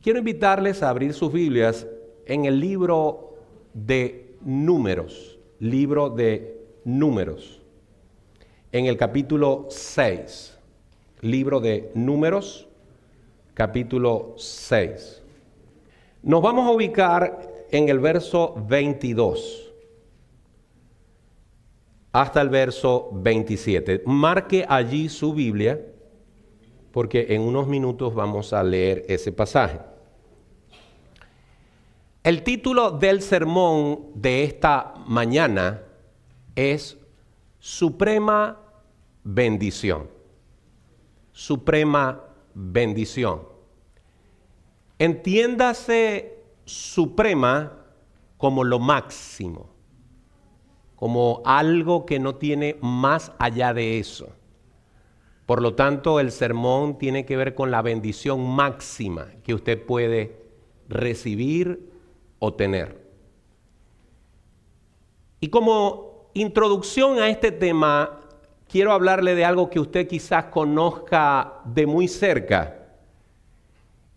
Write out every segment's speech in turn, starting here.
Quiero invitarles a abrir sus Biblias en el libro de Números, en el capítulo 6, libro de Números, capítulo 6. Nos vamos a ubicar en el verso 22 hasta el verso 27. Marque allí su Biblia, porque en unos minutos vamos a leer ese pasaje. El título del sermón de esta mañana es Suprema Bendición. Suprema Bendición. Entiéndase suprema como lo máximo, como algo que no tiene más allá de eso. Por lo tanto, el sermón tiene que ver con la bendición máxima que usted puede recibir o tener. Y como introducción a este tema, quiero hablarle de algo que usted quizás conozca de muy cerca.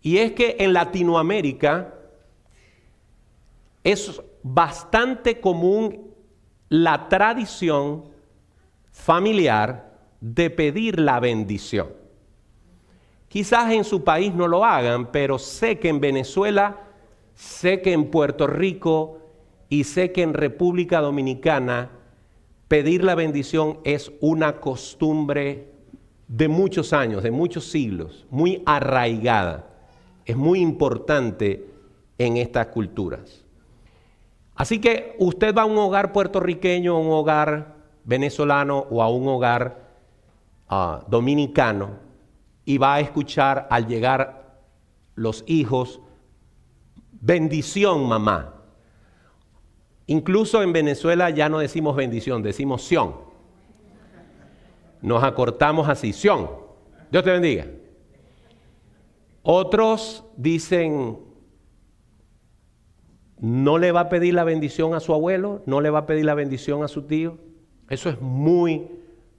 Y es que en Latinoamérica es bastante común la tradición familiar de pedir la bendición. Quizás en su país no lo hagan, pero sé que en Venezuela, sé que en Puerto Rico y sé que en República Dominicana pedir la bendición es una costumbre de muchos años, de muchos siglos, muy arraigada. Es muy importante en estas culturas. Así que usted va a un hogar puertorriqueño, a un hogar venezolano o a un hogar dominicano y va a escuchar al llegar los hijos, bendición mamá. Incluso en Venezuela ya no decimos bendición, decimos sion. Nos acortamos así, sion. Dios te bendiga. Otros dicen, no le va a pedir la bendición a su abuelo, no le va a pedir la bendición a su tío. Eso es muy,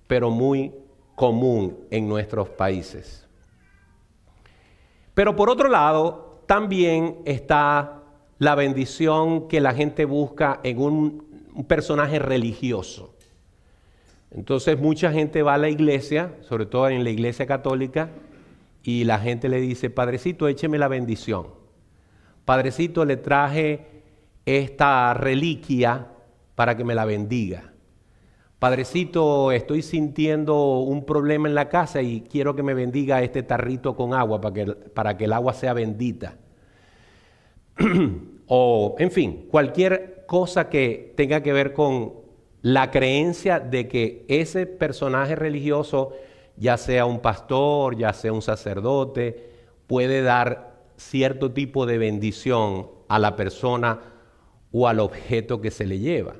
pero muy común en nuestros países. Pero por otro lado, también está la bendición que la gente busca en un personaje religioso. Entonces mucha gente va a la iglesia, sobre todo en la iglesia católica, y la gente le dice, Padrecito, écheme la bendición. Padrecito, le traje esta reliquia para que me la bendiga. Padrecito, estoy sintiendo un problema en la casa y quiero que me bendiga este tarrito con agua para que el agua sea bendita. O, en fin, cualquier cosa que tenga que ver con la creencia de que ese personaje religioso, ya sea un pastor, ya sea un sacerdote, puede dar cierto tipo de bendición a la persona o al objeto que se le lleva.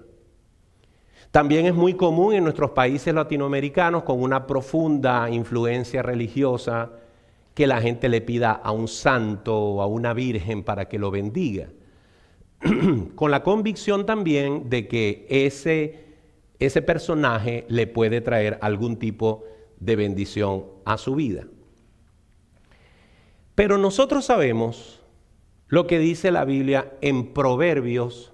También es muy común en nuestros países latinoamericanos con una profunda influencia religiosa que la gente le pida a un santo o a una virgen para que lo bendiga. Con la convicción también de que ese personaje le puede traer algún tipo de bendición a su vida. Pero nosotros sabemos lo que dice la Biblia en Proverbios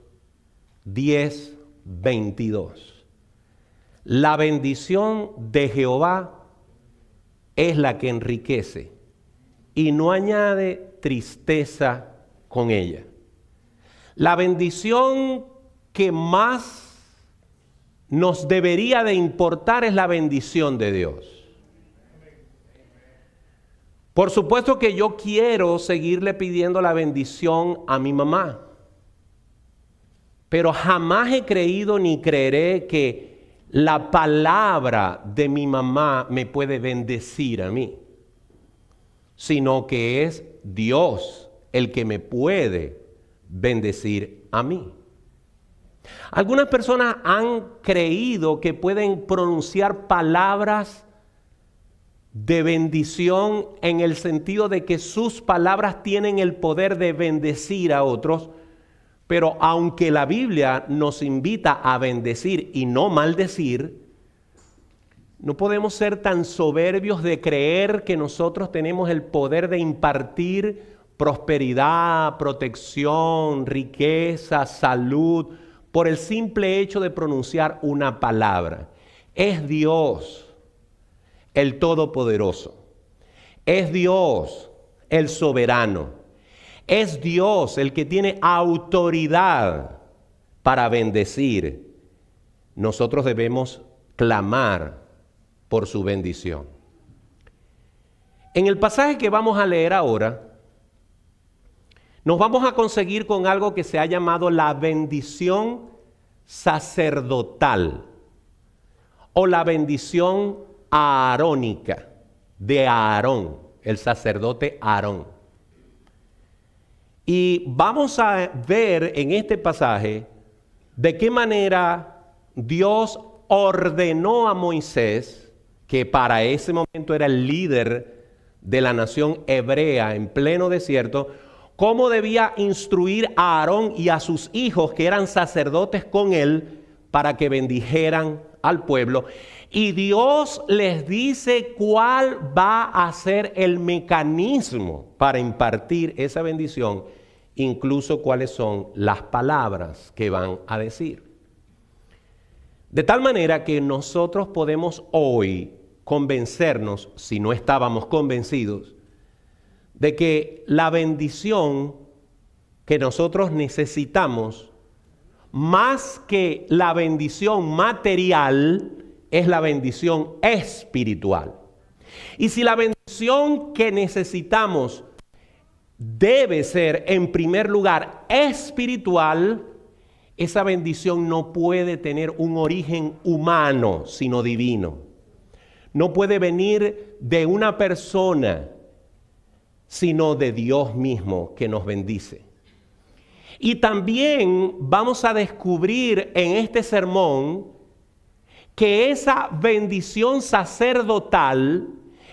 10:22. La bendición de Jehová es la que enriquece y no añade tristeza con ella. La bendición que más nos debería de importar es la bendición de Dios. Por supuesto que yo quiero seguirle pidiendo la bendición a mi mamá, pero jamás he creído ni creeré que la palabra de mi mamá me puede bendecir a mí, sino que es Dios el que me puede bendecir a mí. Algunas personas han creído que pueden pronunciar palabras de bendición en el sentido de que sus palabras tienen el poder de bendecir a otros, pero aunque la Biblia nos invita a bendecir y no maldecir, no podemos ser tan soberbios de creer que nosotros tenemos el poder de impartir prosperidad, protección, riqueza, salud, por el simple hecho de pronunciar una palabra. Es Dios el Todopoderoso. Es Dios el Soberano. Es Dios el que tiene autoridad para bendecir. Nosotros debemos clamar por su bendición. En el pasaje que vamos a leer ahora, nos vamos a conseguir con algo que se ha llamado la bendición sacerdotal o la bendición aarónica de Aarón, el sacerdote Aarón. Y vamos a ver en este pasaje de qué manera Dios ordenó a Moisés, que para ese momento era el líder de la nación hebrea en pleno desierto, cómo debía instruir a Aarón y a sus hijos que eran sacerdotes con él para que bendijeran al pueblo. Y Dios les dice cuál va a ser el mecanismo para impartir esa bendición, incluso cuáles son las palabras que van a decir. De tal manera que nosotros podemos hoy convencernos, si no estábamos convencidos, de que la bendición que nosotros necesitamos, más que la bendición material, es la bendición espiritual. Y si la bendición que necesitamos debe ser, en primer lugar, espiritual, esa bendición no puede tener un origen humano, sino divino. No puede venir de una persona, sino de Dios mismo que nos bendice. Y también vamos a descubrir en este sermón que esa bendición sacerdotal,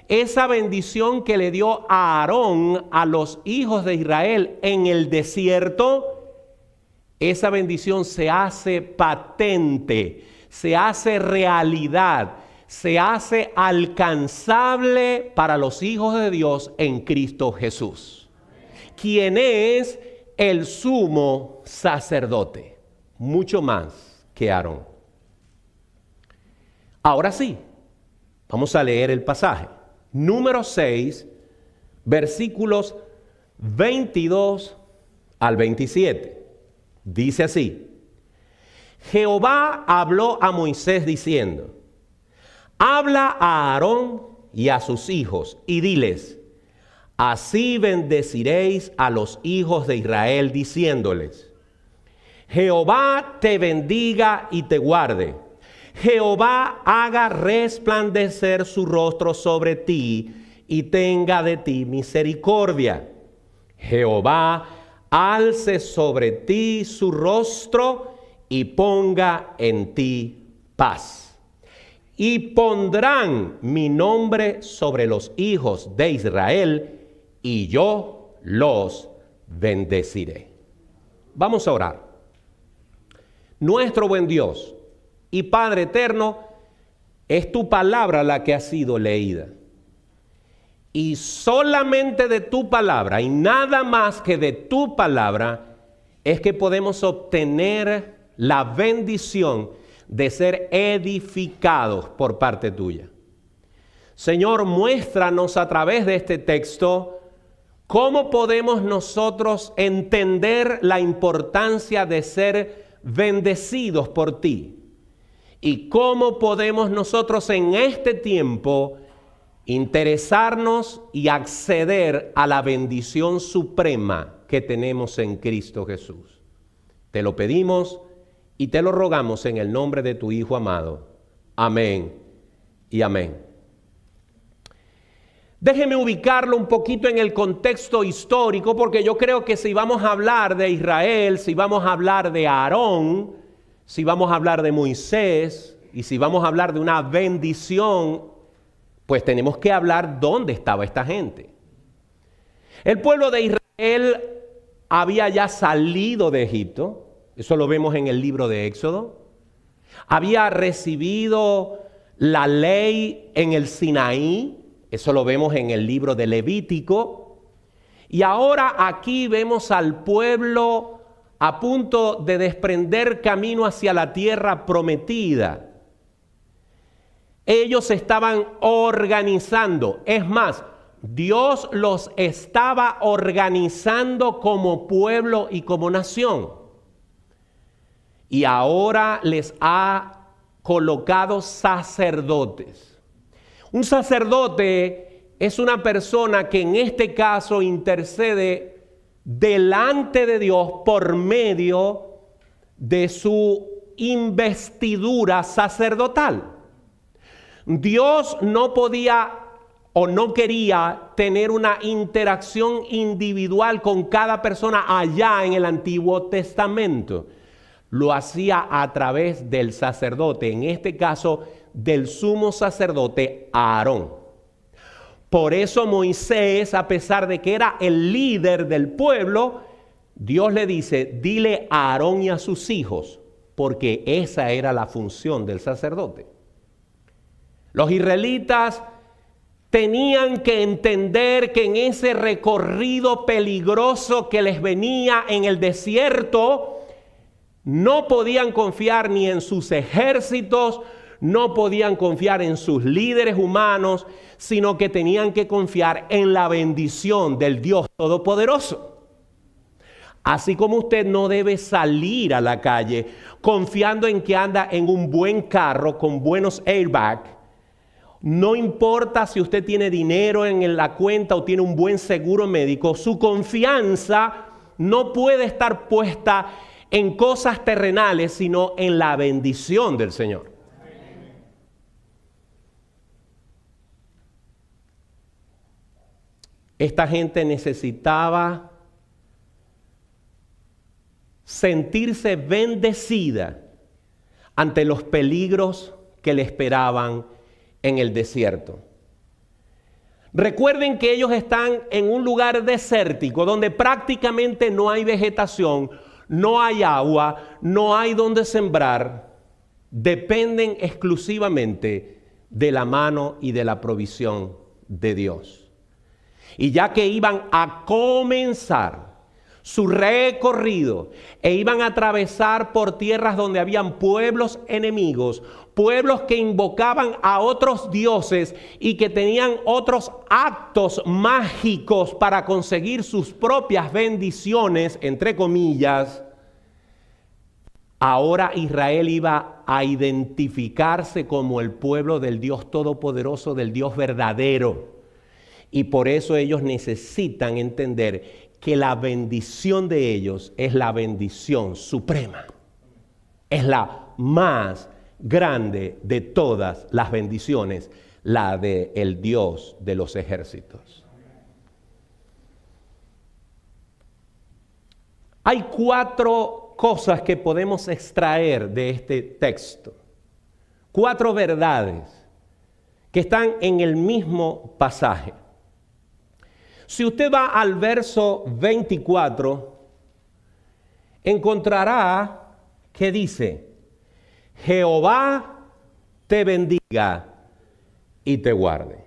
esa bendición que le dio a Aarón a los hijos de Israel en el desierto, esa bendición se hace patente, se hace realidad, se hace alcanzable para los hijos de Dios en Cristo Jesús, quien es el sumo sacerdote, mucho más que Aarón. Ahora sí, vamos a leer el pasaje. Número 6, versículos 22 al 27. Dice así: Jehová habló a Moisés diciendo: habla a Aarón y a sus hijos y diles: así bendeciréis a los hijos de Israel, diciéndoles: Jehová te bendiga y te guarde. Jehová haga resplandecer su rostro sobre ti y tenga de ti misericordia. Jehová alce sobre ti su rostro y ponga en ti paz. Y pondrán mi nombre sobre los hijos de Israel, y yo los bendeciré. Vamos a orar. Nuestro buen Dios y Padre eterno, es tu palabra la que ha sido leída. Y solamente de tu palabra, y nada más que de tu palabra, es que podemos obtener la bendición de ser edificados por parte tuya. Señor, muéstranos a través de este texto cómo podemos nosotros entender la importancia de ser bendecidos por ti. Y cómo podemos nosotros en este tiempo interesarnos y acceder a la bendición suprema que tenemos en Cristo Jesús. Te lo pedimos y te lo rogamos en el nombre de tu Hijo amado. Amén y amén. Déjeme ubicarlo un poquito en el contexto histórico, porque yo creo que si vamos a hablar de Israel, si vamos a hablar de Aarón, si vamos a hablar de Moisés y si vamos a hablar de una bendición, pues tenemos que hablar dónde estaba esta gente. El pueblo de Israel había ya salido de Egipto, eso lo vemos en el libro de Éxodo. Había recibido la ley en el Sinaí, eso lo vemos en el libro de Levítico. Y ahora aquí vemos al pueblo a punto de desprender camino hacia la tierra prometida. Ellos estaban organizando. Es más, Dios los estaba organizando como pueblo y como nación. Y ahora les ha colocado sacerdotes. Un sacerdote es una persona que en este caso intercede delante de Dios por medio de su investidura sacerdotal. Dios no podía o no quería tener una interacción individual con cada persona allá en el Antiguo Testamento. Lo hacía a través del sacerdote, en este caso del sumo sacerdote Aarón. Por eso Moisés, a pesar de que era el líder del pueblo, Dios le dice, dile a Aarón y a sus hijos, porque esa era la función del sacerdote. Los israelitas tenían que entender que en ese recorrido peligroso que les venía en el desierto, no podían confiar ni en sus ejércitos, no podían confiar en sus líderes humanos, sino que tenían que confiar en la bendición del Dios Todopoderoso. Así como usted no debe salir a la calle confiando en que anda en un buen carro con buenos airbags. No importa si usted tiene dinero en la cuenta o tiene un buen seguro médico, su confianza no puede estar puesta en cosas terrenales, sino en la bendición del Señor. Esta gente necesitaba sentirse bendecida ante los peligros que le esperaban en el desierto. Recuerden que ellos están en un lugar desértico donde prácticamente no hay vegetación, no hay agua, no hay donde sembrar. Dependen exclusivamente de la mano y de la provisión de Dios. Y ya que iban a comenzar su recorrido e iban a atravesar por tierras donde habían pueblos enemigos, pueblos que invocaban a otros dioses y que tenían otros actos mágicos para conseguir sus propias bendiciones, entre comillas, ahora Israel iba a identificarse como el pueblo del Dios Todopoderoso, del Dios verdadero. Y por eso ellos necesitan entender que la bendición de ellos es la bendición suprema. Es la más grande de todas las bendiciones, la del Dios de los ejércitos. Hay 4 cosas que podemos extraer de este texto. 4 verdades que están en el mismo pasaje. Si usted va al verso 24, encontrará que dice, Jehová te bendiga y te guarde.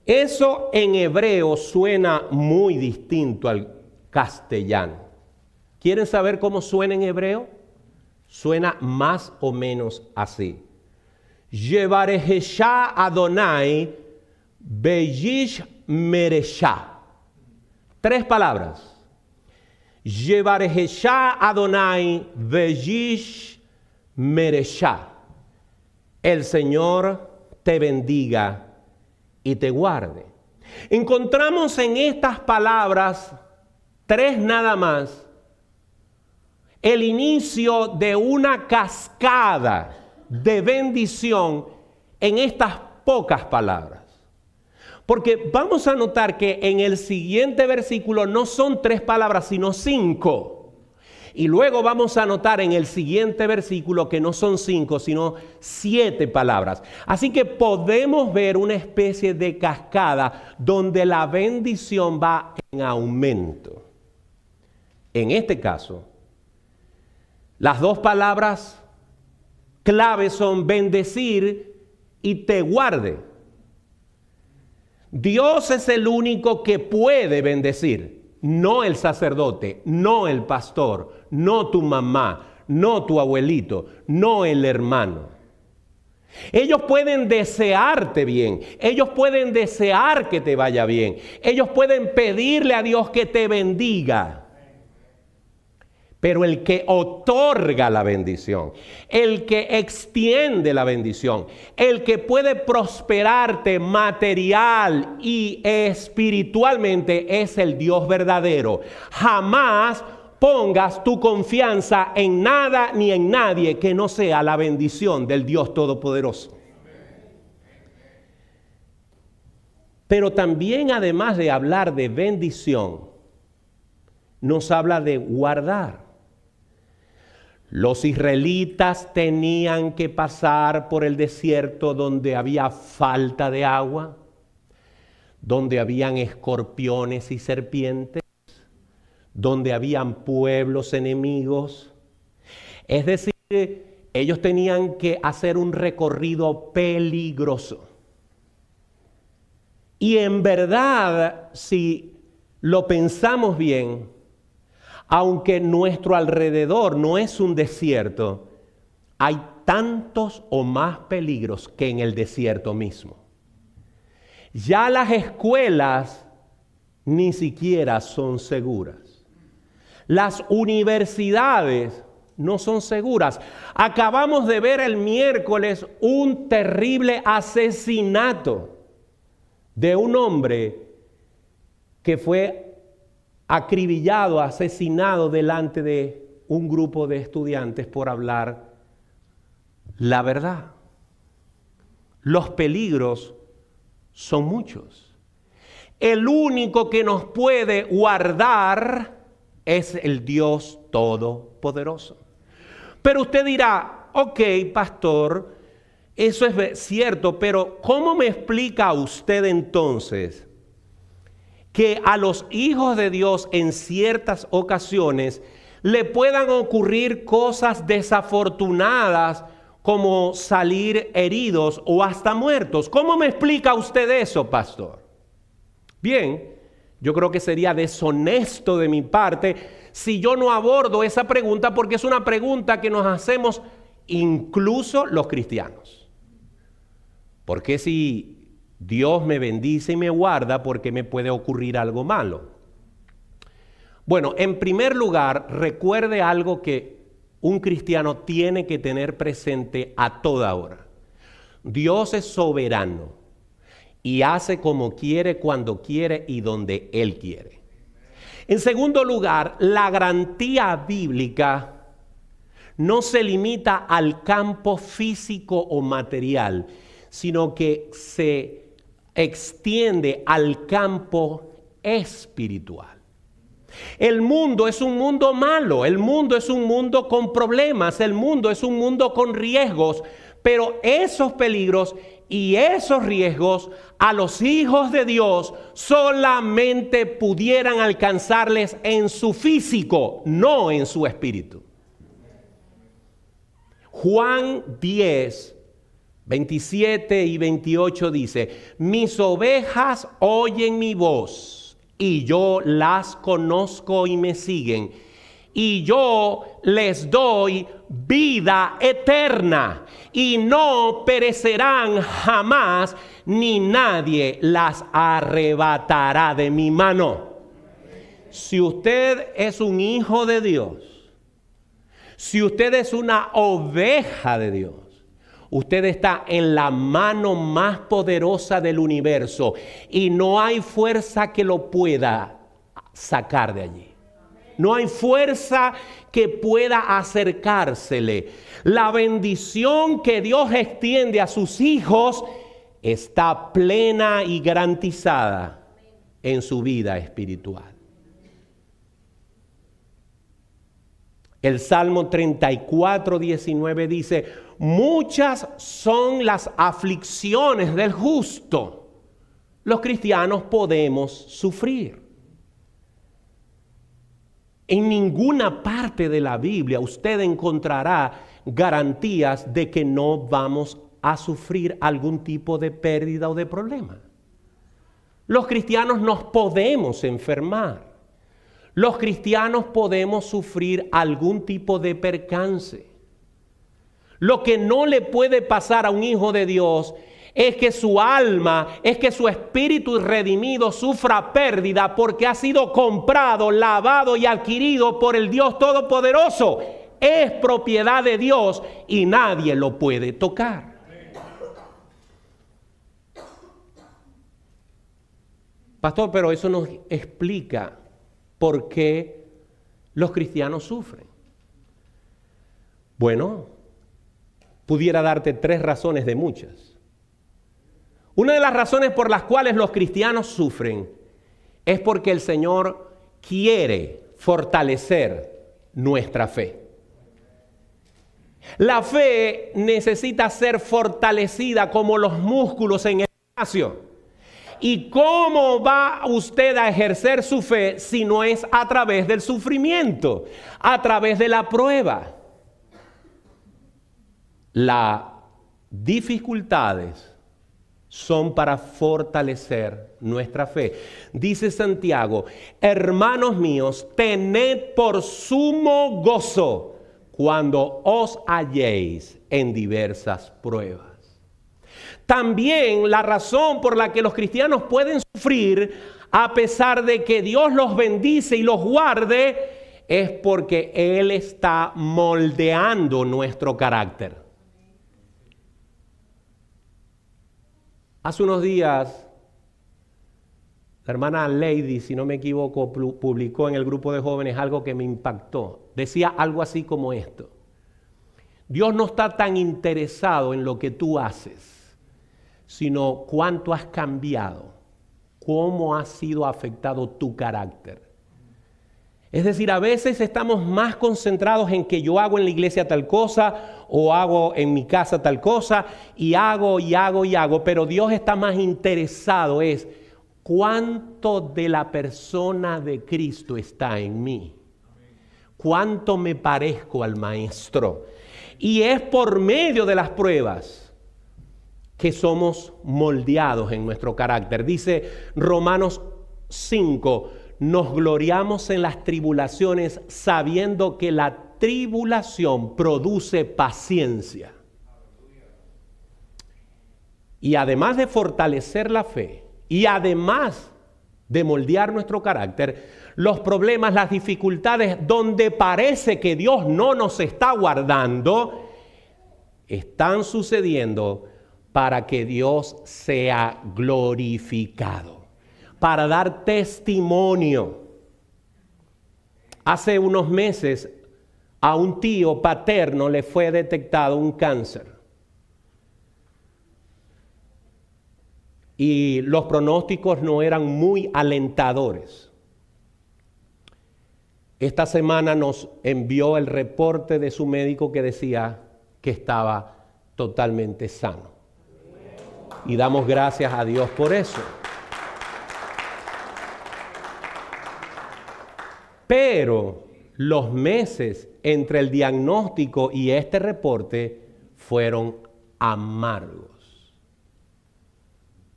Eso en hebreo suena muy distinto al castellano. ¿Quieren saber cómo suena en hebreo? Suena más o menos así. Yevarejesha Adonai beyish meresha. 3 palabras. Yevarejesha Adonai beyish meresha. El Señor te bendiga y te guarde. Encontramos en estas palabras 3 nada más el inicio de una cascada de bendición en estas pocas palabras. Porque vamos a notar que en el siguiente versículo no son 3 palabras, sino 5. Y luego vamos a notar en el siguiente versículo que no son 5, sino 7 palabras. Así que podemos ver una especie de cascada donde la bendición va en aumento. En este caso, las 2 palabras clave son bendecir y te guarde. Dios es el único que puede bendecir, no el sacerdote, no el pastor, no tu mamá, no tu abuelito, no el hermano. Ellos pueden desearte bien, ellos pueden desear que te vaya bien, ellos pueden pedirle a Dios que te bendiga. Pero el que otorga la bendición, el que extiende la bendición, el que puede prosperarte material y espiritualmente es el Dios verdadero. Jamás pongas tu confianza en nada ni en nadie que no sea la bendición del Dios Todopoderoso. Pero también, además de hablar de bendición, nos habla de guardar. Los israelitas tenían que pasar por el desierto donde había falta de agua, donde habían escorpiones y serpientes, donde habían pueblos enemigos. Es decir, ellos tenían que hacer un recorrido peligroso. Y en verdad, si lo pensamos bien, aunque nuestro alrededor no es un desierto, hay tantos o más peligros que en el desierto mismo. Ya las escuelas ni siquiera son seguras. Las universidades no son seguras. Acabamos de ver el miércoles un terrible asesinato de un hombre que fue acribillado, asesinado delante de un grupo de estudiantes por hablar la verdad. Los peligros son muchos. El único que nos puede guardar es el Dios Todopoderoso. Pero usted dirá, ok, pastor, eso es cierto, pero ¿cómo me explica usted entonces que a los hijos de Dios en ciertas ocasiones le puedan ocurrir cosas desafortunadas como salir heridos o hasta muertos? ¿Cómo me explica usted eso, pastor? Bien, yo creo que sería deshonesto de mi parte si yo no abordo esa pregunta, porque es una pregunta que nos hacemos incluso los cristianos. ¿Por qué si Dios me bendice y me guarda, por qué me puede ocurrir algo malo? Bueno, en primer lugar, recuerde algo que un cristiano tiene que tener presente a toda hora. Dios es soberano y hace como quiere, cuando quiere y donde Él quiere. En segundo lugar, la garantía bíblica no se limita al campo físico o material, sino que se extiende al campo espiritual. El mundo es un mundo malo, el mundo es un mundo con problemas, el mundo es un mundo con riesgos, pero esos peligros y esos riesgos a los hijos de Dios solamente pudieran alcanzarles en su físico, no en su espíritu. Juan 10, 27 y 28 dice: mis ovejas oyen mi voz, y yo las conozco y me siguen, y yo les doy vida eterna, y no perecerán jamás, ni nadie las arrebatará de mi mano. Si usted es un hijo de Dios, si usted es una oveja de Dios, usted está en la mano más poderosa del universo y no hay fuerza que lo pueda sacar de allí. No hay fuerza que pueda acercársele. La bendición que Dios extiende a sus hijos está plena y garantizada en su vida espiritual. El Salmo 34, 19 dice: muchas son las aflicciones del justo. Los cristianos podemos sufrir. En ninguna parte de la Biblia usted encontrará garantías de que no vamos a sufrir algún tipo de pérdida o de problema. Los cristianos nos podemos enfermar. Los cristianos podemos sufrir algún tipo de percance. Lo que no le puede pasar a un hijo de Dios es que su alma, es que su espíritu redimido sufra pérdida porque ha sido comprado, lavado y adquirido por el Dios Todopoderoso. Es propiedad de Dios y nadie lo puede tocar. Pastor, pero eso nos explica por qué los cristianos sufren. Bueno, pudiera darte 3 razones de muchas. Una de las razones por las cuales los cristianos sufren es porque el Señor quiere fortalecer nuestra fe. La fe necesita ser fortalecida como los músculos en el gimnasio. ¿Y cómo va usted a ejercer su fe si no es a través del sufrimiento, a través de la prueba? Las dificultades son para fortalecer nuestra fe. Dice Santiago, hermanos míos, tened por sumo gozo cuando os halléis en diversas pruebas. También la razón por la que los cristianos pueden sufrir, a pesar de que Dios los bendice y los guarde, es porque Él está moldeando nuestro carácter. Hace unos días, la hermana Lady, si no me equivoco, publicó en el grupo de jóvenes algo que me impactó. Decía algo así como esto: Dios no está tan interesado en lo que tú haces, sino cuánto has cambiado, cómo ha sido afectado tu carácter. Es decir, a veces estamos más concentrados en que yo hago en la iglesia tal cosa o hago en mi casa tal cosa y hago, pero Dios está más interesado es cuánto de la persona de Cristo está en mí, cuánto me parezco al Maestro. Y es por medio de las pruebas que somos moldeados en nuestro carácter. Dice Romanos 5, nos gloriamos en las tribulaciones sabiendo que la tribulación produce paciencia. Y además de fortalecer la fe y además de moldear nuestro carácter, los problemas, las dificultades donde parece que Dios no nos está guardando, están sucediendo para que Dios sea glorificado, para dar testimonio. Hace unos meses a un tío paterno le fue detectado un cáncer. Y los pronósticos no eran muy alentadores. Esta semana nos envió el reporte de su médico que decía que estaba totalmente sano. Y damos gracias a Dios por eso. Pero los meses entre el diagnóstico y este reporte fueron amargos.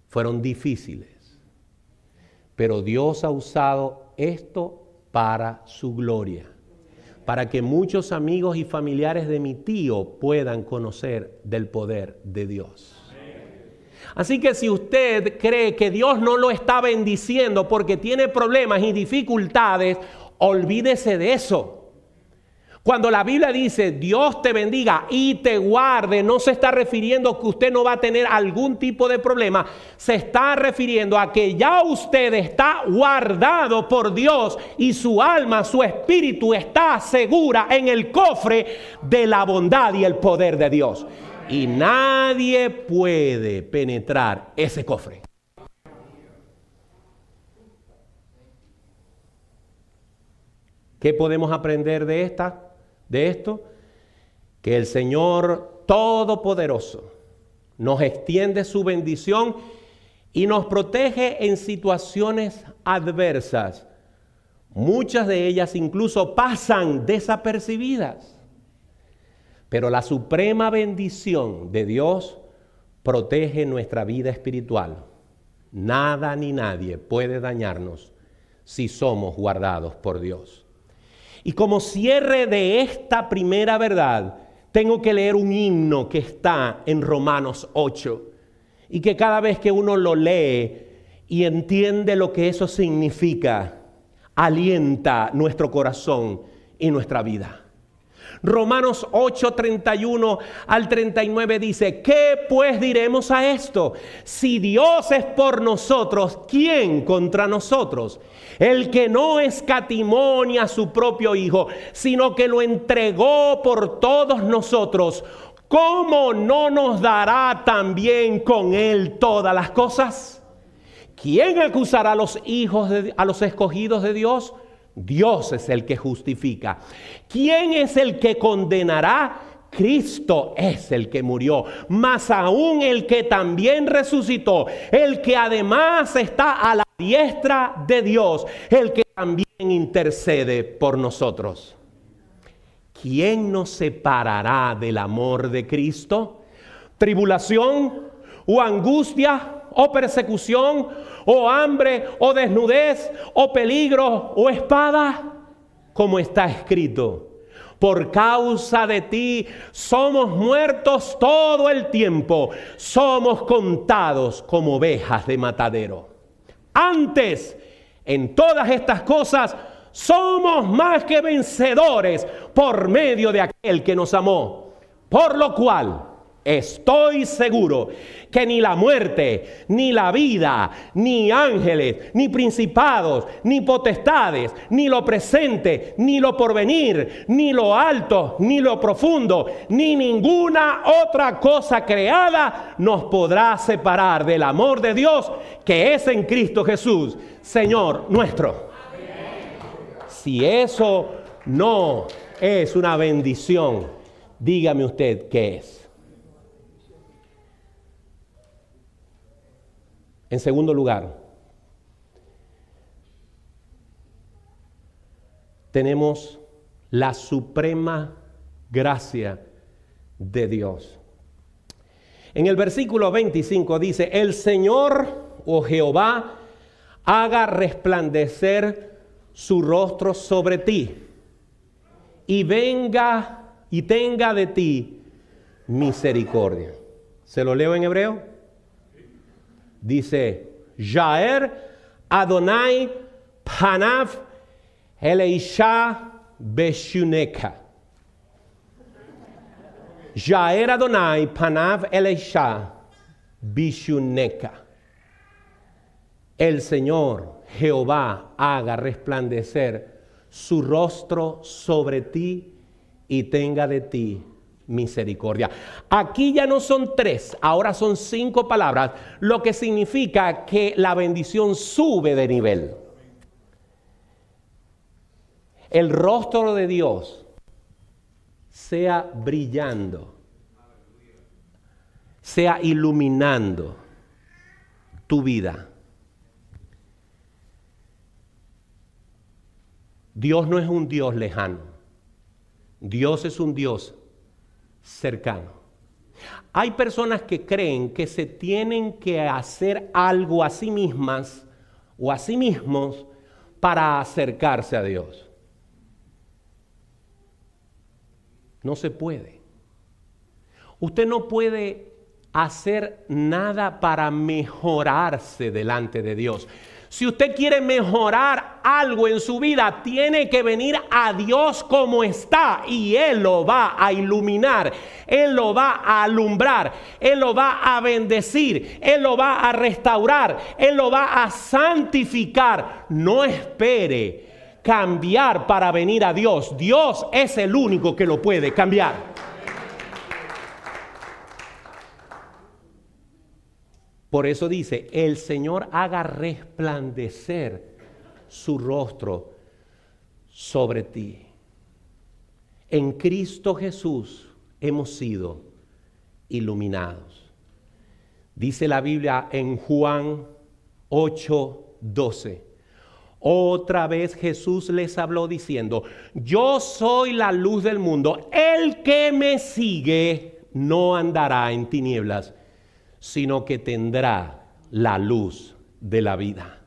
Fueron difíciles. Pero Dios ha usado esto para su gloria. Para que muchos amigos y familiares de mi tío puedan conocer del poder de Dios. Así que si usted cree que Dios no lo está bendiciendo porque tiene problemas y dificultades, olvídese de eso. Cuando la Biblia dice Dios te bendiga y te guarde, no se está refiriendo a que usted no va a tener algún tipo de problema. Se está refiriendo a que ya usted está guardado por Dios y su alma, su espíritu está segura en el cofre de la bondad y el poder de Dios. Y nadie puede penetrar ese cofre. ¿Qué podemos aprender de esto? Que el Señor Todopoderoso nos extiende su bendición y nos protege en situaciones adversas. Muchas de ellas incluso pasan desapercibidas. Pero la suprema bendición de Dios protege nuestra vida espiritual. Nada ni nadie puede dañarnos si somos guardados por Dios. Y como cierre de esta primera verdad, tengo que leer un himno que está en Romanos 8 y que cada vez que uno lo lee y entiende lo que eso significa, alienta nuestro corazón y nuestra vida. Romanos 8, 31 al 39 dice: ¿qué pues diremos a esto? Si Dios es por nosotros, ¿quién contra nosotros? El que no escatimó ni a su propio Hijo, sino que lo entregó por todos nosotros, ¿cómo no nos dará también con Él todas las cosas? ¿Quién acusará a los a los escogidos de Dios? Dios es el que justifica. ¿Quién es el que condenará? Cristo es el que murió, mas aún el que también resucitó, el que además está a la diestra de Dios, el que también intercede por nosotros. ¿Quién nos separará del amor de Cristo? ¿Tribulación o angustia o persecución o hambre o desnudez o peligro o espada? Como está escrito: por causa de ti somos muertos todo el tiempo, somos contados como ovejas de matadero. Antes, en todas estas cosas, somos más que vencedores por medio de aquel que nos amó. Por lo cual, estoy seguro que ni la muerte, ni la vida, ni ángeles, ni principados, ni potestades, ni lo presente, ni lo porvenir, ni lo alto, ni lo profundo, ni ninguna otra cosa creada nos podrá separar del amor de Dios que es en Cristo Jesús, Señor nuestro. Si eso no es una bendición, dígame usted qué es. En segundo lugar, tenemos la suprema gracia de Dios. En el versículo 25 dice: el Señor o Jehová haga resplandecer su rostro sobre ti y venga y tenga de ti misericordia. ¿Se lo leo en hebreo? Dice: Yaer Adonai panav eleisha beshuneka. Yaer Adonai panav eleisha beshuneka. El Señor Jehová haga resplandecer su rostro sobre ti y tenga de ti misericordia. Aquí ya no son 3, ahora son 5 palabras, lo que significa que la bendición sube de nivel. El rostro de Dios sea brillando, sea iluminando tu vida. Dios no es un Dios lejano. Dios es un Dios cercano. Hay personas que creen que se tienen que hacer algo a sí mismas o a sí mismos para acercarse a Dios. No se puede. Usted no puede hacer nada para mejorarse delante de Dios. Si usted quiere mejorar algo en su vida, tiene que venir a Dios como está y Él lo va a iluminar, Él lo va a alumbrar, Él lo va a bendecir, Él lo va a restaurar, Él lo va a santificar. No espere cambiar para venir a Dios. Dios es el único que lo puede cambiar. Por eso dice: el Señor haga resplandecer su rostro sobre ti. En Cristo Jesús hemos sido iluminados. Dice la Biblia en Juan 8:12. Otra vez Jesús les habló diciendo: yo soy la luz del mundo. El que me sigue no andará en tinieblas, sino que tendrá la luz de la vida.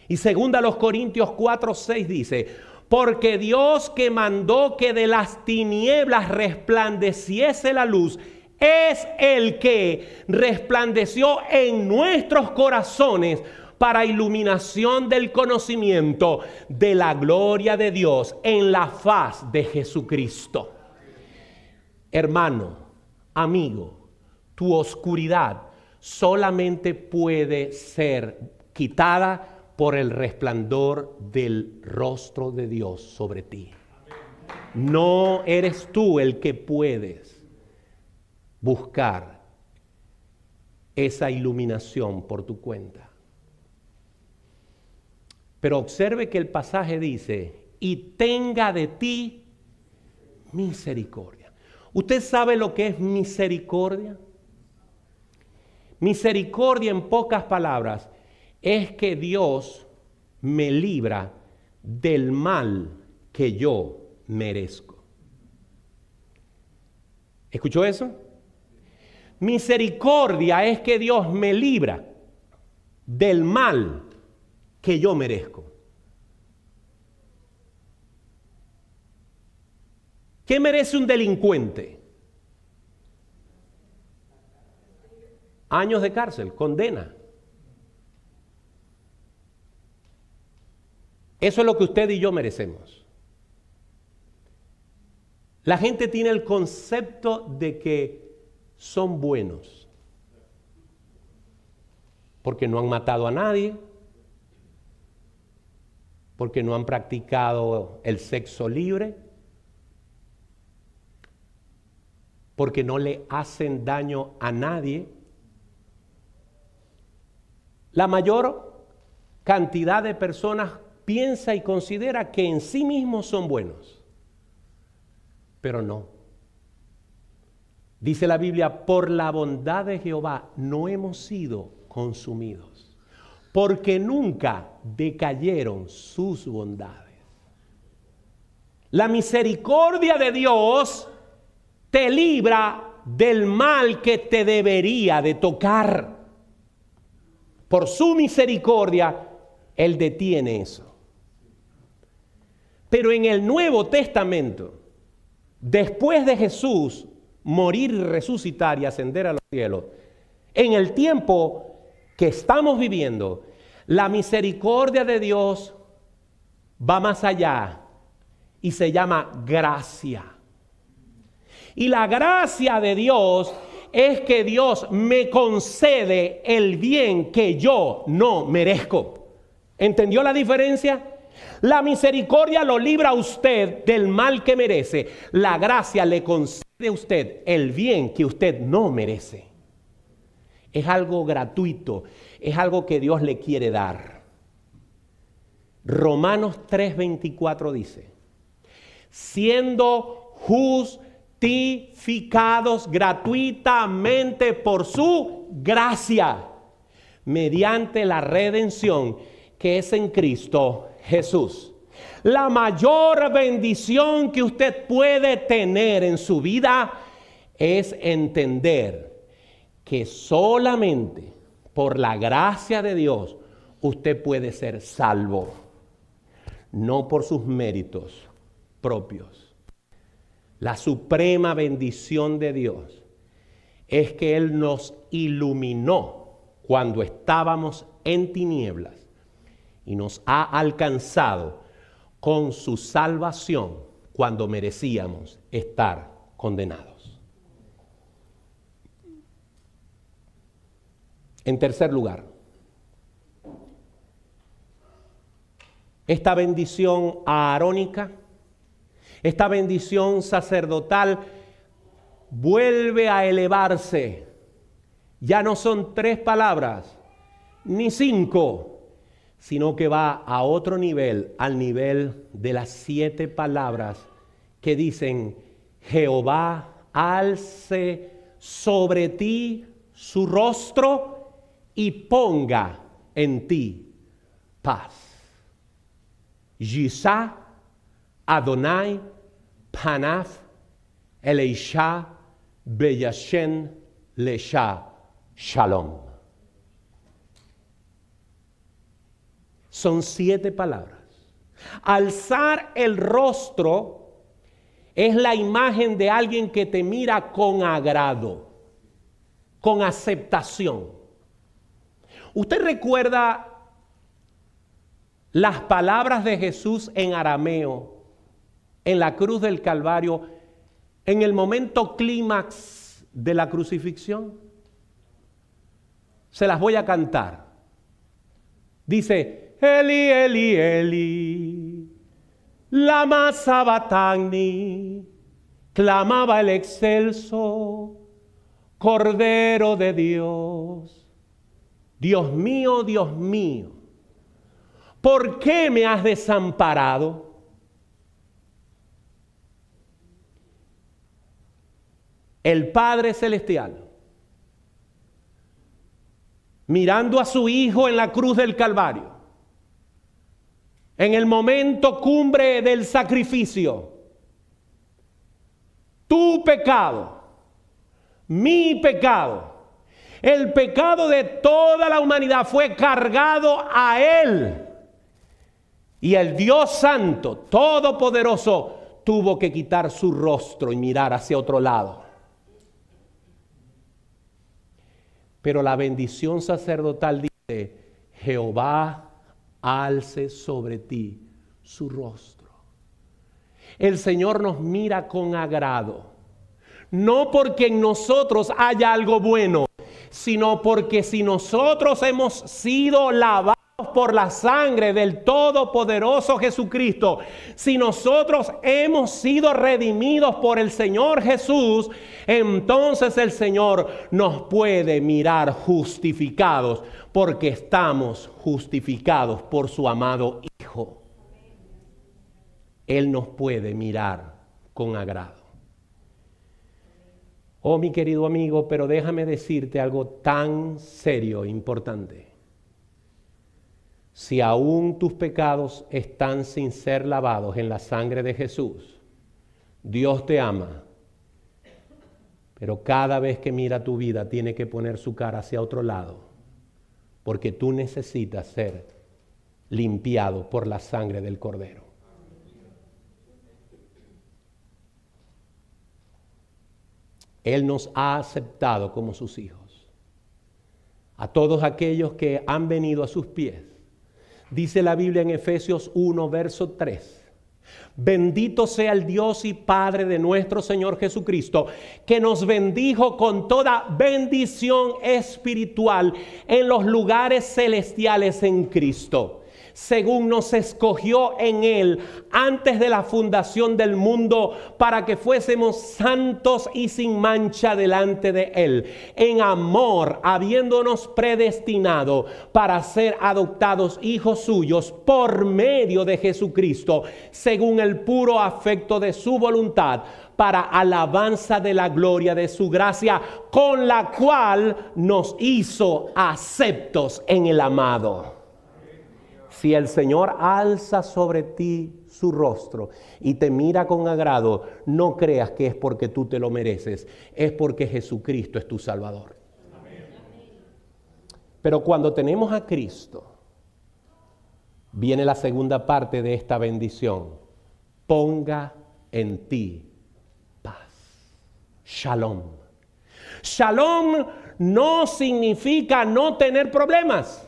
Y segunda los Corintios 4:6 dice, porque Dios que mandó que de las tinieblas resplandeciese la luz, es el que resplandeció en nuestros corazones para iluminación del conocimiento de la gloria de Dios en la faz de Jesucristo. Hermano, amigo, tu oscuridad solamente puede ser quitada por el resplandor del rostro de Dios sobre ti. No eres tú el que puedes buscar esa iluminación por tu cuenta. Pero observe que el pasaje dice, y tenga de ti misericordia. ¿Usted sabe lo que es misericordia? Misericordia, en pocas palabras, es que Dios me libra del mal que yo merezco. ¿Escuchó eso? Misericordia es que Dios me libra del mal que yo merezco. ¿Qué merece un delincuente? Años de cárcel, condena. Eso es lo que usted y yo merecemos. La gente tiene el concepto de que son buenos porque no han matado a nadie, porque no han practicado el sexo libre, porque no le hacen daño a nadie. La mayor cantidad de personas piensa y considera que en sí mismos son buenos, pero no. Dice la Biblia, por la bondad de Jehová no hemos sido consumidos, porque nunca decayeron sus bondades. La misericordia de Dios te libra del mal que te debería de tocar. Por su misericordia, Él detiene eso. Pero en el Nuevo Testamento, después de Jesús morir y resucitar y ascender a los cielos, en el tiempo que estamos viviendo, la misericordia de Dios va más allá y se llama gracia. Y la gracia de Dios es que Dios me concede el bien que yo no merezco. ¿Entendió la diferencia? La misericordia lo libra a usted del mal que merece. La gracia le concede a usted el bien que usted no merece. Es algo gratuito, es algo que Dios le quiere dar. Romanos 3:24 dice, siendo justificados gratuitamente por su gracia, mediante la redención que es en Cristo Jesús. La mayor bendición que usted puede tener en su vida es entender que solamente por la gracia de Dios usted puede ser salvo, no por sus méritos propios. La suprema bendición de Dios es que Él nos iluminó cuando estábamos en tinieblas y nos ha alcanzado con su salvación cuando merecíamos estar condenados. En tercer lugar, esta bendición aarónica, esta bendición sacerdotal vuelve a elevarse. Ya no son 3 palabras, ni 5, sino que va a otro nivel, al nivel de las 7 palabras que dicen, Jehová alce sobre ti su rostro y ponga en ti paz. Yisá Adonai Panaf Eleisha Beyashen Lesha Shalom. Son 7 palabras. Alzar el rostro es la imagen de alguien que te mira con agrado, con aceptación. ¿Usted recuerda las palabras de Jesús en arameo, en la cruz del Calvario, en el momento clímax de la crucifixión? Se las voy a cantar. Dice, Eli, Eli, Eli, lama sabachthani, clamaba el excelso Cordero de Dios. Dios mío, ¿por qué me has desamparado? El Padre Celestial, mirando a su Hijo en la cruz del Calvario, en el momento cumbre del sacrificio, tu pecado, mi pecado, el pecado de toda la humanidad fue cargado a Él. Y el Dios Santo, Todopoderoso, tuvo que quitar su rostro y mirar hacia otro lado. Pero la bendición sacerdotal dice, Jehová alce sobre ti su rostro. El Señor nos mira con agrado, no porque en nosotros haya algo bueno, sino porque si nosotros hemos sido lavados por la sangre del Todopoderoso Jesucristo, si nosotros hemos sido redimidos por el Señor Jesús, entonces el Señor nos puede mirar justificados, porque estamos justificados por su amado Hijo. Él nos puede mirar con agrado. Oh, mi querido amigo, pero déjame decirte algo tan serio e importante. Si aún tus pecados están sin ser lavados en la sangre de Jesús, Dios te ama, pero cada vez que mira tu vida tiene que poner su cara hacia otro lado, porque tú necesitas ser limpiado por la sangre del Cordero. Él nos ha aceptado como sus hijos. A todos aquellos que han venido a sus pies, dice la Biblia en Efesios 1, verso 3. Bendito sea el Dios y Padre de nuestro Señor Jesucristo, que nos bendijo con toda bendición espiritual en los lugares celestiales en Cristo, según nos escogió en Él antes de la fundación del mundo, para que fuésemos santos y sin mancha delante de Él, en amor, habiéndonos predestinado para ser adoptados hijos suyos por medio de Jesucristo, según el puro afecto de su voluntad, para alabanza de la gloria de su gracia, con la cual nos hizo aceptos en el amado. Si el Señor alza sobre ti su rostro y te mira con agrado, no creas que es porque tú te lo mereces, es porque Jesucristo es tu Salvador. Amén. Pero cuando tenemos a Cristo, viene la segunda parte de esta bendición. Ponga en ti paz. Shalom. Shalom no significa no tener problemas.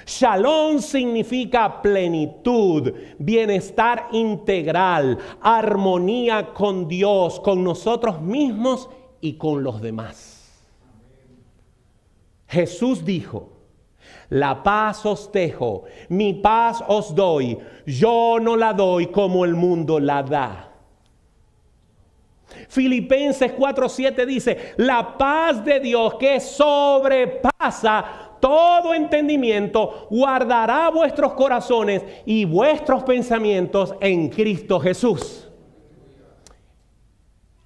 Shalom significa plenitud, bienestar integral, armonía con Dios, con nosotros mismos y con los demás. Jesús dijo, la paz os dejo, mi paz os doy, yo no la doy como el mundo la da. Filipenses 4:7 dice, la paz de Dios que sobrepasa todo entendimiento, guardará vuestros corazones y vuestros pensamientos en Cristo Jesús.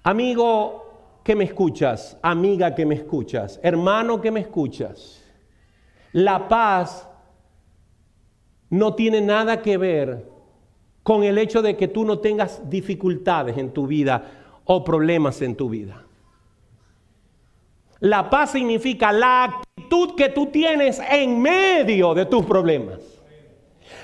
Amigo que me escuchas, amiga que me escuchas, hermano que me escuchas, la paz no tiene nada que ver con el hecho de que tú no tengas dificultades en tu vida o problemas en tu vida. La paz significa la actitud que tú tienes en medio de tus problemas.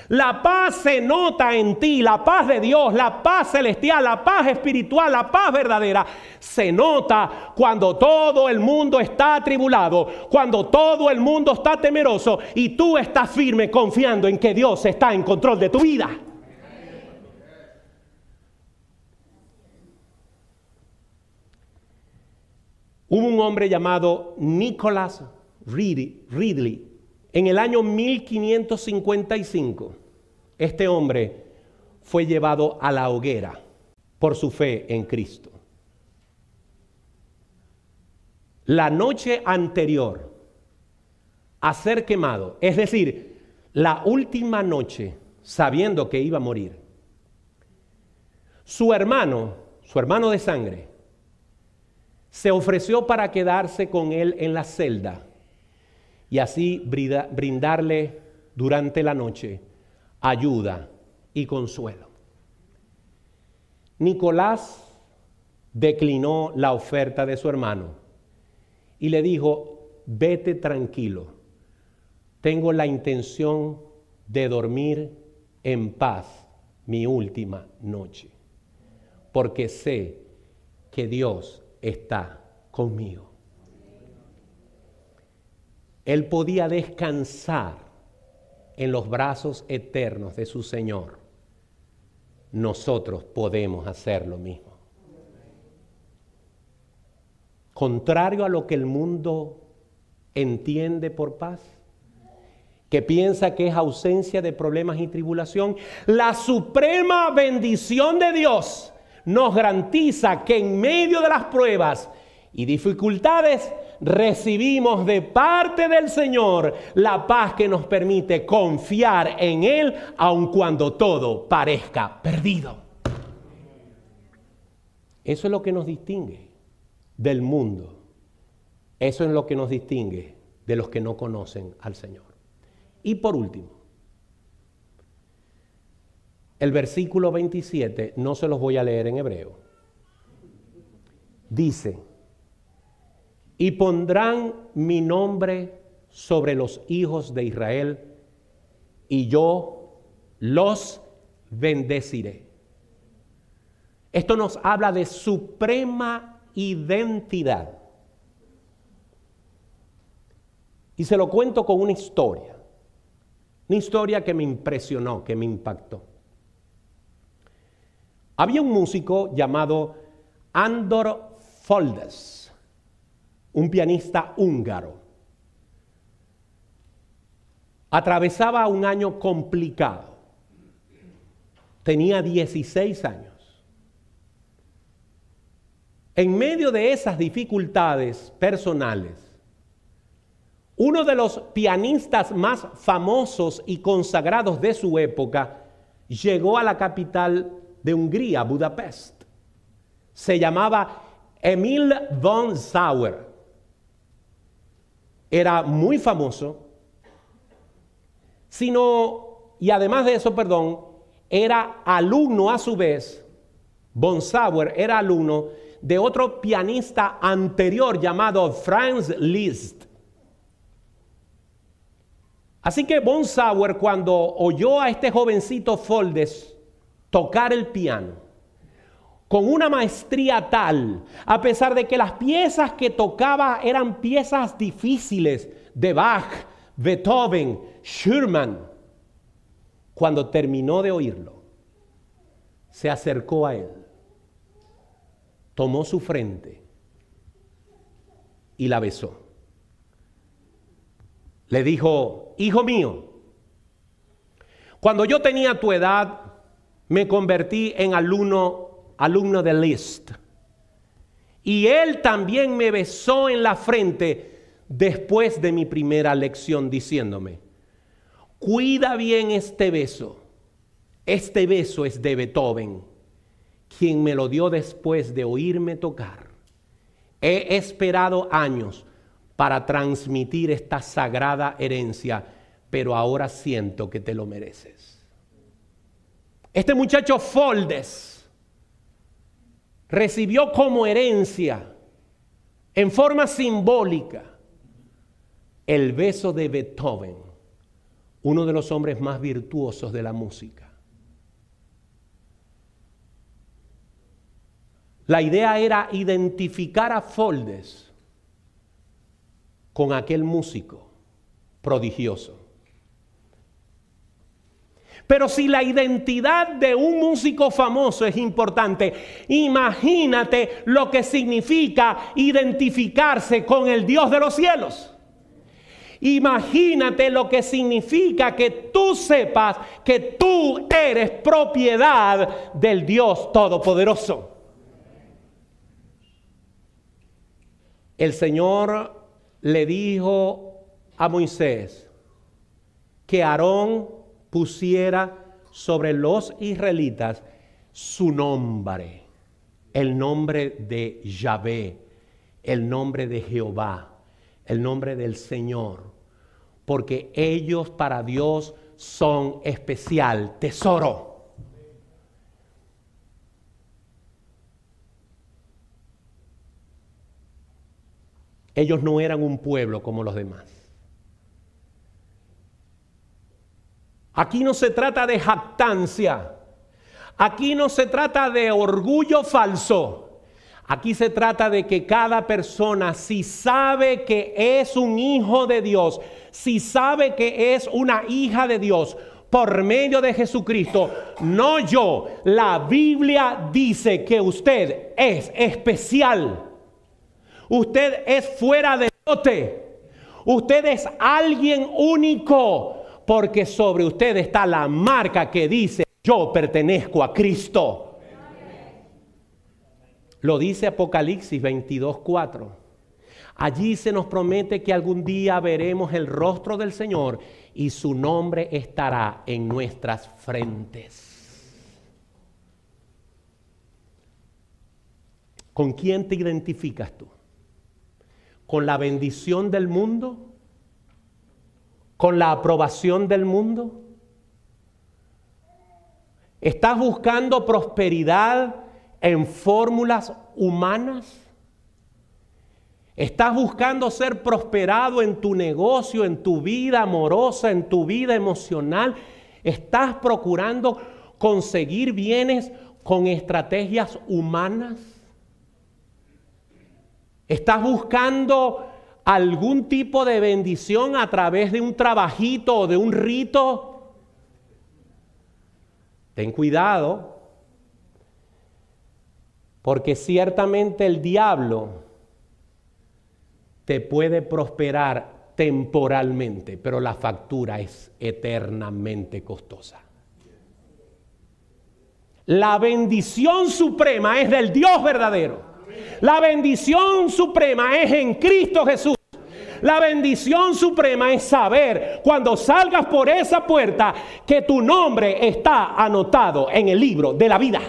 La paz se nota en ti, la paz de Dios, la paz celestial, la paz espiritual, la paz verdadera. Se nota cuando todo el mundo está atribulado, cuando todo el mundo está temeroso y tú estás firme confiando en que Dios está en control de tu vida. Hubo un hombre llamado Nicholas Ridley. En el año 1555, este hombre fue llevado a la hoguera por su fe en Cristo. La noche anterior a ser quemado, es decir, la última noche, sabiendo que iba a morir, su hermano de sangre, se ofreció para quedarse con él en la celda y así brindarle durante la noche ayuda y consuelo. Nicolás declinó la oferta de su hermano y le dijo: vete tranquilo, tengo la intención de dormir en paz mi última noche, porque sé que Dios está conmigo. Él podía descansar en los brazos eternos de su Señor. Nosotros podemos hacer lo mismo. Contrario a lo que el mundo entiende por paz, que piensa que es ausencia de problemas y tribulación, la suprema bendición de Dios nos garantiza que en medio de las pruebas y dificultades recibimos de parte del Señor la paz que nos permite confiar en Él aun cuando todo parezca perdido. Eso es lo que nos distingue del mundo. Eso es lo que nos distingue de los que no conocen al Señor. Y por último, el versículo 27, no se los voy a leer en hebreo. Dice: y pondrán mi nombre sobre los hijos de Israel, y yo los bendeciré. Esto nos habla de suprema identidad. Y se lo cuento con una historia que me impresionó, que me impactó. Había un músico llamado Andor Foldes, un pianista húngaro. Atravesaba un año complicado. Tenía 16 años. En medio de esas dificultades personales, uno de los pianistas más famosos y consagrados de su época llegó a la capital de Hungría, Budapest. Se llamaba Emil von Sauer. Era muy famoso, y además de eso, era alumno a su vez. Von Sauer era alumno de otro pianista anterior llamado Franz Liszt. Así que Von Sauer, cuando oyó a este jovencito Foldes tocar el piano con una maestría tal, a pesar de que las piezas que tocaba eran piezas difíciles de Bach, Beethoven, Schumann, cuando terminó de oírlo, se acercó a él, tomó su frente y la besó. Le dijo: hijo mío, cuando yo tenía tu edad, me convertí en alumno de Liszt. Y él también me besó en la frente después de mi primera lección, diciéndome: cuida bien este beso. Este beso es de Beethoven, quien me lo dio después de oírme tocar. He esperado años para transmitir esta sagrada herencia, pero ahora siento que te lo mereces. Este muchacho Foldes recibió como herencia, en forma simbólica, el beso de Beethoven, uno de los hombres más virtuosos de la música. La idea era identificar a Foldes con aquel músico prodigioso. Pero si la identidad de un músico famoso es importante, imagínate lo que significa identificarse con el Dios de los cielos. Imagínate lo que significa que tú sepas que tú eres propiedad del Dios Todopoderoso. El Señor le dijo a Moisés que Aarón pusiera sobre los israelitas su nombre, el nombre de Yahvé, el nombre de Jehová, el nombre del Señor, porque ellos para Dios son especial tesoro. Ellos no eran un pueblo como los demás. Aquí no se trata de jactancia. Aquí no se trata de orgullo falso. Aquí se trata de que cada persona, si sabe que es un hijo de Dios, si sabe que es una hija de Dios, por medio de Jesucristo, no yo, la Biblia dice que usted es especial. Usted es fuera de lote. Usted es alguien único. Porque sobre usted está la marca que dice, yo pertenezco a Cristo. Lo dice Apocalipsis 22:4. Allí se nos promete que algún día veremos el rostro del Señor y su nombre estará en nuestras frentes. ¿Con quién te identificas tú? ¿Con la bendición del mundo? ¿Con la aprobación del mundo? ¿Estás buscando prosperidad en fórmulas humanas? ¿Estás buscando ser prosperado en tu negocio, en tu vida amorosa, en tu vida emocional? ¿Estás procurando conseguir bienes con estrategias humanas? ¿Estás buscando algún tipo de bendición a través de un trabajito o de un rito? Ten cuidado, porque ciertamente el diablo te puede prosperar temporalmente, pero la factura es eternamente costosa. La bendición suprema es del Dios verdadero. La bendición suprema es en Cristo Jesús. La bendición suprema es saber cuando salgas por esa puerta que tu nombre está anotado en el libro de la vida.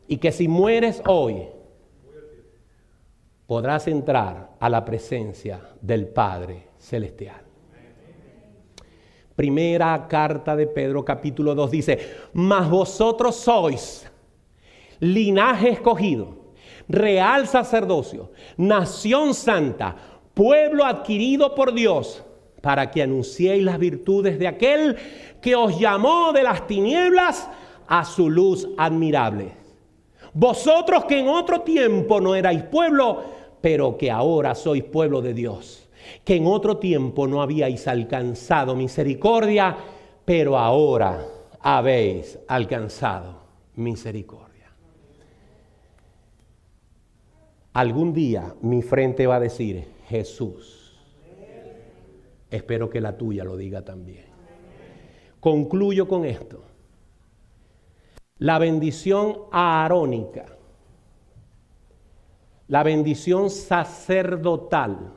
Y que si mueres hoy, podrás entrar a la presencia del Padre Celestial. Primera carta de Pedro, capítulo 2 dice: mas vosotros sois linaje escogido, real sacerdocio, nación santa, pueblo adquirido por Dios, para que anunciéis las virtudes de aquel que os llamó de las tinieblas a su luz admirable. Vosotros que en otro tiempo no erais pueblo, pero que ahora sois pueblo de Dios. Que en otro tiempo no habíais alcanzado misericordia, pero ahora habéis alcanzado misericordia. Algún día mi frente va a decir: Jesús. Espero que la tuya lo diga también. Concluyo con esto. La bendición aarónica, la bendición sacerdotal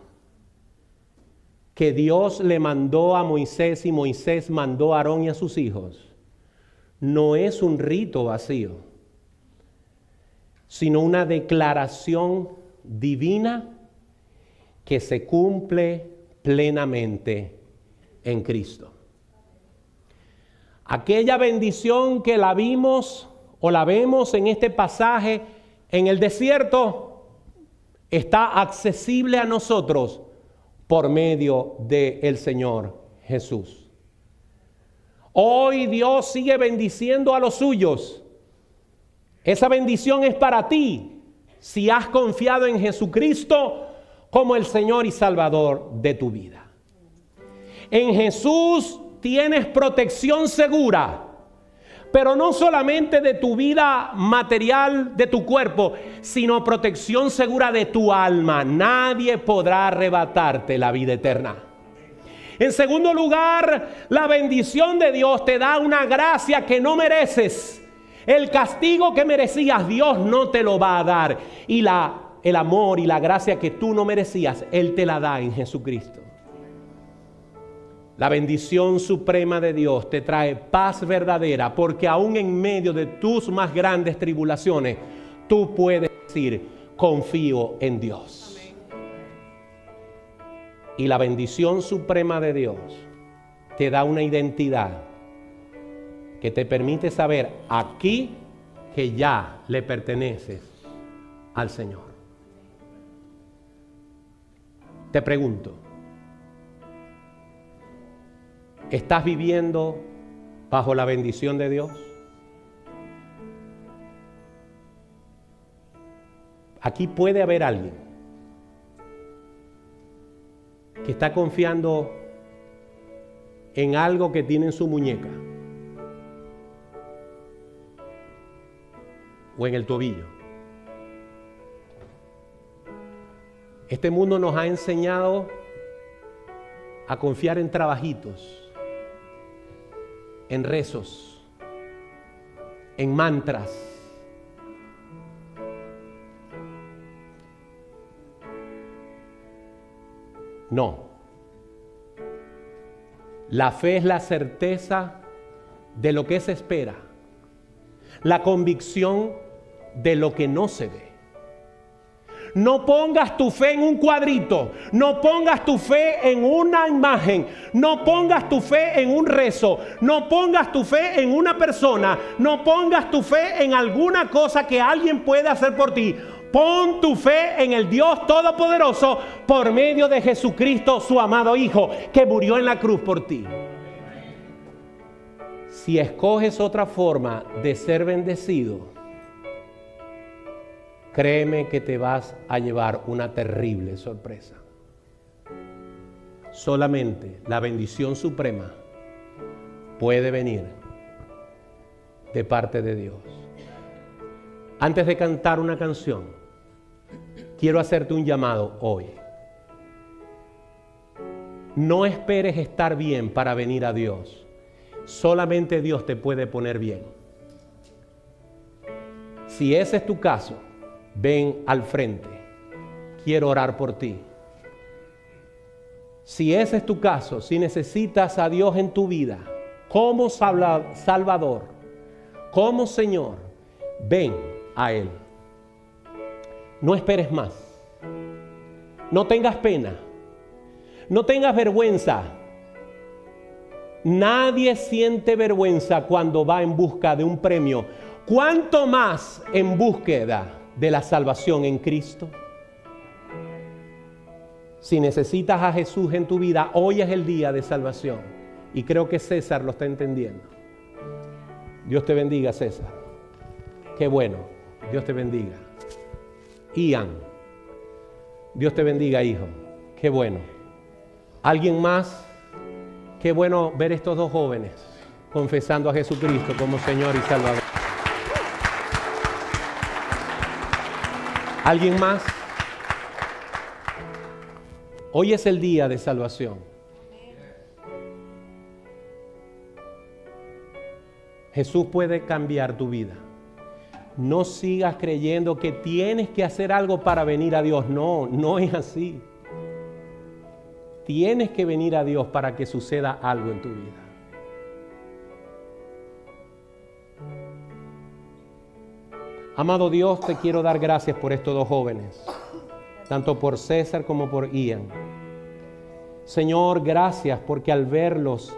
que Dios le mandó a Moisés y Moisés mandó a Aarón y a sus hijos, no es un rito vacío, sino una declaración divina que se cumple plenamente en Cristo. Aquella bendición que la vimos o la vemos en este pasaje en el desierto está accesible a nosotros por medio del Señor Jesús. Hoy Dios sigue bendiciendo a los suyos. Esa bendición es para ti si has confiado en Jesucristo como el Señor y Salvador de tu vida. En Jesús tienes protección segura, pero no solamente de tu vida material, de tu cuerpo, sino protección segura de tu alma. Nadie podrá arrebatarte la vida eterna. En segundo lugar, la bendición de Dios te da una gracia que no mereces. El castigo que merecías, Dios no te lo va a dar. Y el amor y la gracia que tú no merecías, Él te la da en Jesucristo. La bendición suprema de Dios te trae paz verdadera, porque aún en medio de tus más grandes tribulaciones, tú puedes decir, confío en Dios. Y la bendición suprema de Dios te da una identidad que te permite saber aquí que ya le perteneces al Señor. Te pregunto, ¿estás viviendo bajo la bendición de Dios? Aquí puede haber alguien que está confiando en algo que tiene en su muñeca o en el tobillo. Este mundo nos ha enseñado a confiar en trabajitos, en rezos, en mantras. No. La fe es la certeza de lo que se espera, la convicción de lo que no se ve. No pongas tu fe en un cuadrito, no pongas tu fe en una imagen, no pongas tu fe en un rezo, no pongas tu fe en una persona, no pongas tu fe en alguna cosa que alguien puede hacer por ti. Pon tu fe en el Dios Todopoderoso por medio de Jesucristo, su amado Hijo, que murió en la cruz por ti. Si escoges otra forma de ser bendecido, créeme que te vas a llevar una terrible sorpresa. Solamente la bendición suprema puede venir de parte de Dios. Antes de cantar una canción, quiero hacerte un llamado hoy. No esperes estar bien para venir a Dios. Solamente Dios te puede poner bien. Si ese es tu caso, ven al frente. Quiero orar por ti. Si ese es tu caso, si necesitas a Dios en tu vida, como Salvador, como Señor, ven a Él. No esperes más. No tengas pena. No tengas vergüenza. Nadie siente vergüenza cuando va en busca de un premio. ¿Cuánto más en búsqueda de la salvación en Cristo? Si necesitas a Jesús en tu vida, hoy es el día de salvación. Y creo que César lo está entendiendo. Dios te bendiga, César. Qué bueno. Dios te bendiga. Ian, Dios te bendiga, hijo. Qué bueno. ¿Alguien más? Qué bueno ver estos dos jóvenes confesando a Jesucristo como Señor y Salvador. ¿Alguien más? Hoy es el día de salvación. Jesús puede cambiar tu vida. No sigas creyendo que tienes que hacer algo para venir a Dios. No, no es así. Tienes que venir a Dios para que suceda algo en tu vida. Amado Dios, te quiero dar gracias por estos dos jóvenes, tanto por César como por Ian. Señor, gracias porque al verlos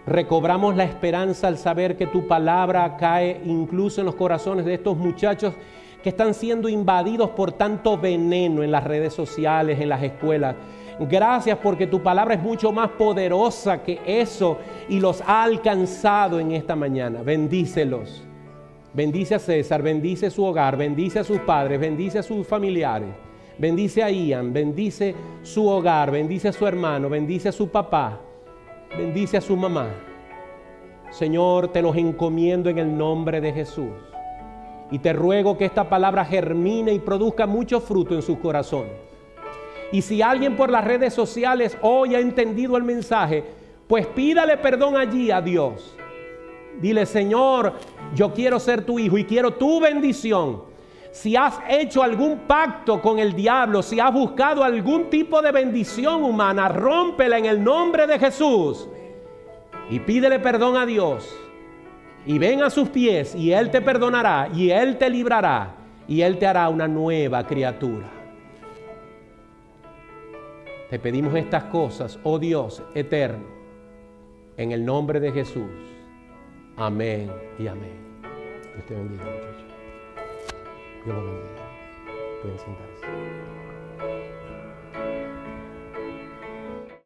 recobramos la esperanza al saber que tu palabra cae incluso en los corazones de estos muchachos que están siendo invadidos por tanto veneno en las redes sociales, en las escuelas. Gracias porque tu palabra es mucho más poderosa que eso y los ha alcanzado en esta mañana. Bendícelos. Bendice a César, bendice su hogar, bendice a sus padres, bendice a sus familiares. Bendice a Ian, bendice su hogar, bendice a su hermano, bendice a su papá, bendice a su mamá. Señor, te los encomiendo en el nombre de Jesús. Y te ruego que esta palabra germine y produzca mucho fruto en sus corazones. Y si alguien por las redes sociales hoy ha entendido el mensaje, pues pídale perdón allí a Dios. Dile: Señor, yo quiero ser tu hijo y quiero tu bendición. Si has hecho algún pacto con el diablo, si has buscado algún tipo de bendición humana, rómpela en el nombre de Jesús. Y pídele perdón a Dios. Y ven a sus pies y Él te perdonará y Él te librará y Él te hará una nueva criatura. Te pedimos estas cosas, oh Dios eterno, en el nombre de Jesús. Amén y amén. Dios te bendiga, muchachos. Dios los bendiga. Pueden sentarse.